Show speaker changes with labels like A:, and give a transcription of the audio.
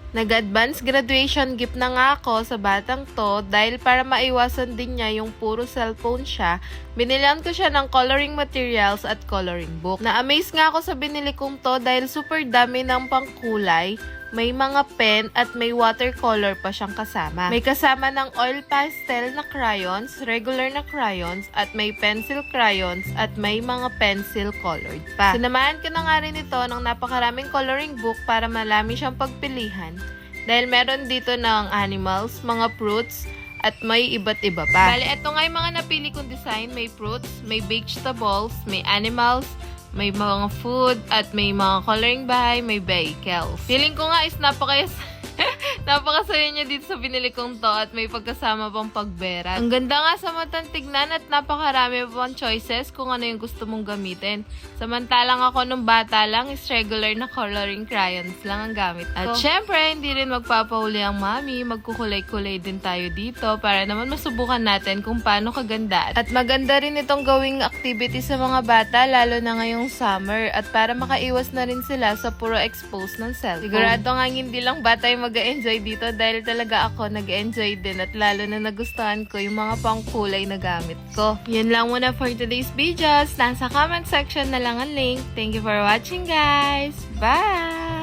A: Nag-advance graduation gift na nga ako sa batang to dahil para maiwasan din niya yung puro cellphone siya, binilan ko siya ng coloring materials at coloring book. Na-amaze nga ako sa binili kong to dahil super dami ng pangkulay, may mga pen at may watercolor pa siyang kasama. May kasama ng oil pastel na crayons, regular na crayons, at may pencil crayons at may mga pencil colored pa. Sinamahan ko na nga rin ito ng napakaraming coloring book para malami siyang pagpilihan dahil meron dito ng animals, mga fruits, at may iba't iba pa. Bale, ito nga yung mga napili kong design. May fruits, may vegetables, may animals, may mga food, at may mga coloring bahay, may vehicles. Feeling ko nga is napakasaya niya dito sa binili kong to at may pagkasama pang pagberat. Ang ganda nga sa matang tignan at napakarami pang choices kung ano yung gusto mong gamitin. Samantalang ako nung bata lang is regular na coloring crayons lang ang gamit ko. At syempre, hindi rin magpapahuli ang mami. Magkukulay-kulay din tayo dito para naman masubukan natin kung paano kaganda. At maganda rin itong gawing activity sa mga bata lalo na ngayong summer at para makaiwas na rin sila sa puro expose ng cellphone. Sigurado nga hindi lang bata yung mag-enjoy dito dahil talaga ako nag-enjoy din at lalo na nagustuhan ko yung mga pangkulay na gamit ko. Yun lang muna for today's videos. Nasa comment section na lang ang link. Thank you for watching guys. Bye!